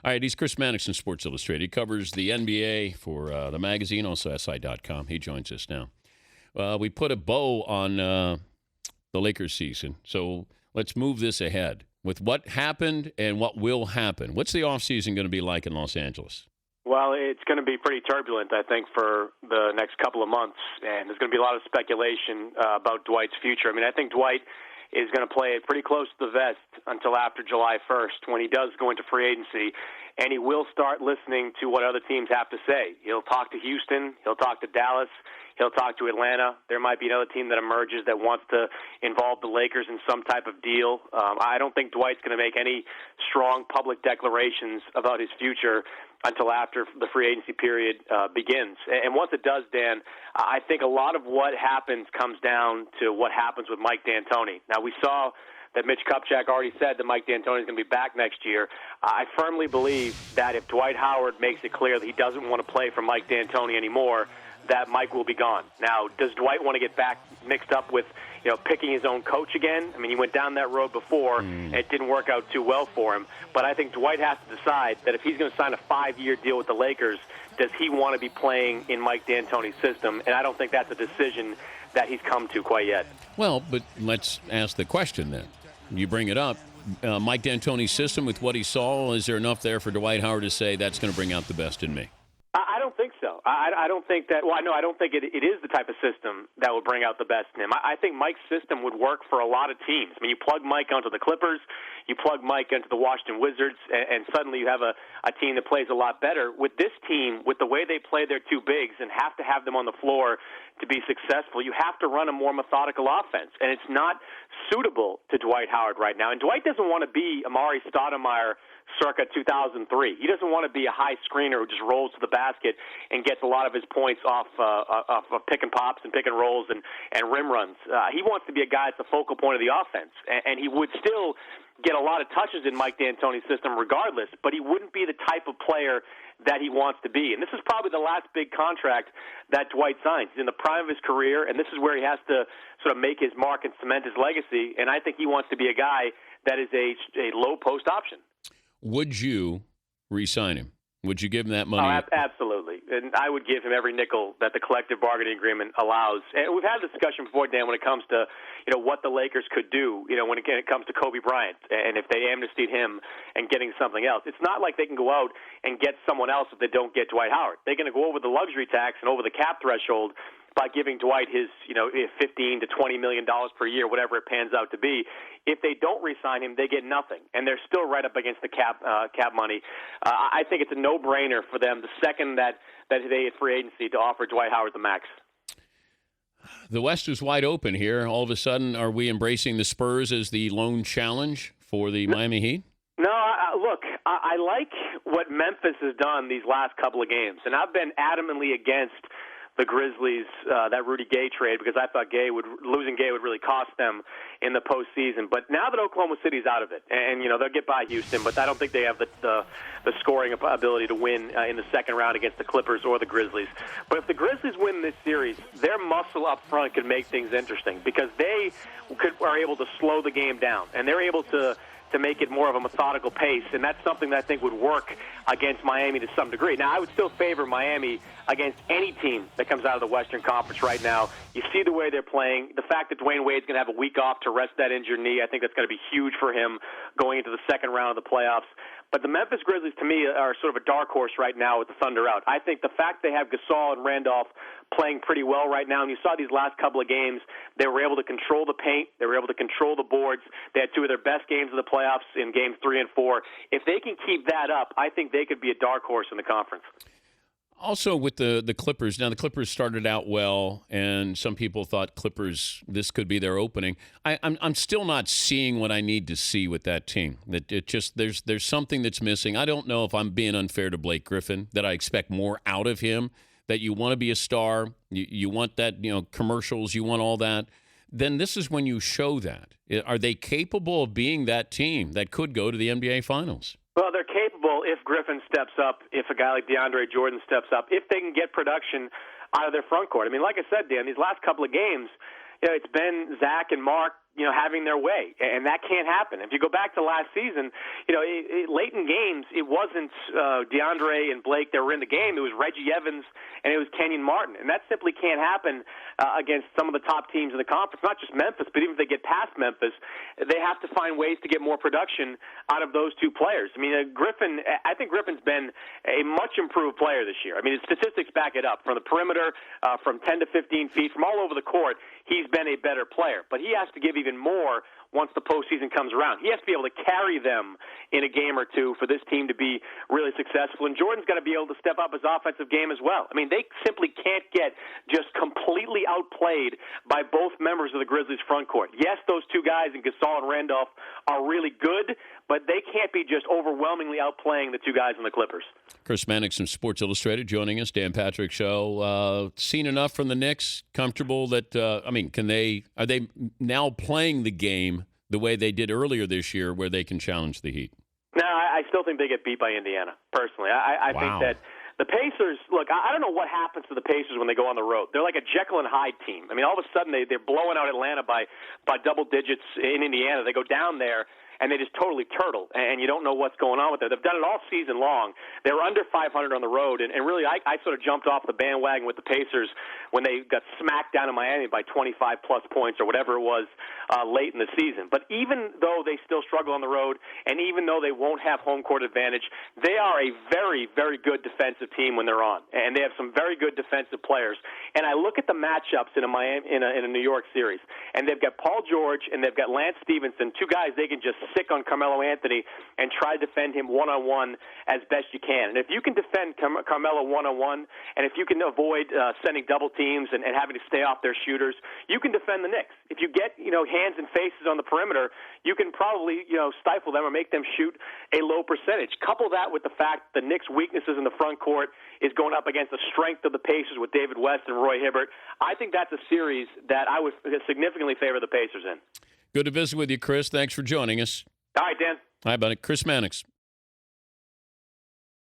All right, he's Chris Mannix in Sports Illustrated. He covers the NBA for the magazine, also SI.com. He joins us now. We put a bow on the Lakers season, so let's move this ahead with what happened and what will happen. What's the offseason going to be like in Los Angeles? Well, it's going to be pretty turbulent, I think, for the next couple of months, and there's going to be a lot of speculation about Dwight's future. I mean, I think Dwight is going to play it pretty close to the vest until after July 1st when he does go into free agency, and he will start listening to what other teams have to say. He'll talk to Houston. He'll talk to Dallas. He'll talk to Atlanta. There might be another team that emerges that wants to involve the Lakers in some type of deal. I don't think Dwight's going to make any strong public declarations about his future until after the free agency period begins. And once it does, Dan, I think a lot of what happens comes down to what happens with Mike D'Antoni. Now, we saw that Mitch Kupchak already said that Mike D'Antoni is going to be back next year. I firmly believe that if Dwight Howard makes it clear that he doesn't want to play for Mike D'Antoni anymore, that Mike will be gone. Now, does Dwight want to get back mixed up with, picking his own coach again? I mean, he went down that road before, and it didn't work out too well for him. But I think Dwight has to decide that if he's going to sign a 5-year deal with the Lakers, does he want to be playing in Mike D'Antoni's system? And I don't think that's a decision that he's come to quite yet. Well, but let's ask the question then. You bring it up. Mike D'Antoni's system, with what he saw, is there enough there for Dwight Howard to say that's going to bring out the best in me? I don't think so. I don't think that. Well, I don't think it is the type of system that will bring out the best in him. I think Mike's system would work for a lot of teams. I mean, you plug Mike onto the Clippers, you plug Mike into the Washington Wizards, and suddenly you have a team that plays a lot better. With this team, with the way they play their two bigs and have to have them on the floor to be successful, you have to run a more methodical offense, and it's not suitable to Dwight Howard right now. And Dwight doesn't want to be Amari Stoudemire circa 2003. He doesn't want to be a high screener who just rolls to the basket and gets a lot of his points off of pick and pops and pick and rolls and rim runs. He wants to be a guy that's the focal point of the offense, and he would still get a lot of touches in Mike D'Antoni's system regardless, but he wouldn't be the type of player that he wants to be. And this is probably the last big contract that Dwight signs. He's in the prime of his career, and this is where he has to sort of make his mark and cement his legacy, and I think he wants to be a guy that is a low-post option. Would you re-sign him? Would you give him that money? Oh, absolutely. And I would give him every nickel that the collective bargaining agreement allows. And we've had a discussion before, Dan, when it comes to, what the Lakers could do, when it comes to Kobe Bryant, and if they amnestied him and getting something else. It's not like they can go out and get someone else if they don't get Dwight Howard. They're going to go over the luxury tax and over the cap threshold by giving Dwight his, $15 to $20 million per year, whatever it pans out to be. If they don't re-sign him, they get nothing, and they're still right up against the cap money. I think it's a no-brainer for them the second that they hit free agency to offer Dwight Howard the max. The West is wide open here. All of a sudden, are we embracing the Spurs as the lone challenge for the Miami Heat? No, look, I like what Memphis has done these last couple of games, and I've been adamantly against the Grizzlies, that Rudy Gay trade, because I thought losing Gay would really cost them in the postseason. But now that Oklahoma City's out of it, and they'll get by Houston, but I don't think they have the scoring ability to win in the second round against the Clippers or the Grizzlies. But if the Grizzlies win this series, their muscle up front could make things interesting because they are able to slow the game down, and they're able to make it more of a methodical pace, and that's something that I think would work against Miami to some degree. Now, I would still favor Miami against any team that comes out of the Western Conference right now. You see the way they're playing. The fact that Dwayne Wade's going to have a week off to rest that injured knee, I think that's going to be huge for him going into the second round of the playoffs. But the Memphis Grizzlies, to me, are sort of a dark horse right now with the Thunder out. I think the fact they have Gasol and Randolph playing pretty well right now, and you saw these last couple of games, they were able to control the paint, they were able to control the boards. They had two of their best games of the playoffs in games 3 and 4. If they can keep that up, I think they could be a dark horse in the conference. Also with the Clippers, now the Clippers started out well, and some people thought Clippers, this could be their opening. I'm still not seeing what I need to see with that team. That it just there's something that's missing. I don't know if I'm being unfair to Blake Griffin, that I expect more out of him, that you want to be a star, you want that, commercials, you want all that. Then this is when you show that. Are they capable of being that team that could go to the NBA Finals? Well, they're capable if Griffin steps up, if a guy like DeAndre Jordan steps up, if they can get production out of their front court. I mean, like I said, Dan, these last couple of games, it's been Zach and Mark, having their way, and that can't happen. If you go back to last season, late in games, it wasn't DeAndre and Blake that were in the game. It was Reggie Evans and it was Kenyon Martin, and that simply can't happen against some of the top teams in the conference, not just Memphis, but even if they get past Memphis, they have to find ways to get more production out of those two players. I mean, I think Griffin's been a much improved player this year. I mean, his statistics back it up. From the perimeter, from 10 to 15 feet, from all over the court, he's been a better player. But he has to give even more once the postseason comes around. He has to be able to carry them in a game or two for this team to be really successful. And Jordan's got to be able to step up his offensive game as well. I mean, they simply can't get just completely outplayed by both members of the Grizzlies front court. Yes, those two guys in Gasol and Randolph are really good, but they can't be just overwhelmingly outplaying the two guys in the Clippers. Chris Mannix from Sports Illustrated joining us. Dan Patrick Show. Seen enough from the Knicks? Comfortable that are they now playing the game the way they did earlier this year, where they can challenge the Heat? No, I still think they get beat by Indiana. Personally, I Wow. think that the Pacers. Look, I don't know what happens to the Pacers when they go on the road. They're like a Jekyll and Hyde team. I mean, all of a sudden they're blowing out Atlanta by double digits in Indiana. They go down there and they just totally turtle, and you don't know what's going on with them. They've done it all season long. They were under 500 on the road, and really I sort of jumped off the bandwagon with the Pacers when they got smacked down in Miami by 25-plus points or whatever it was late in the season. But even though they still struggle on the road, and even though they won't have home court advantage, they are a very, very good defensive team when they're on, and they have some very good defensive players. And I look at the matchups in a New York series, and they've got Paul George and they've got Lance Stevenson, two guys they can just sick on Carmelo Anthony and try to defend him one-on-one as best you can. And if you can defend Carmelo one-on-one, and if you can avoid sending double teams and having to stay off their shooters, you can defend the Knicks. If you get hands and faces on the perimeter, you can probably stifle them or make them shoot a low percentage. Couple that with the fact the Knicks' weaknesses in the front court is going up against the strength of the Pacers with David West and Roy Hibbert. I think that's a series that I would significantly favor the Pacers in. Good to visit with you, Chris. Thanks for joining us. All right, Dan. Hi, buddy. Chris Mannix.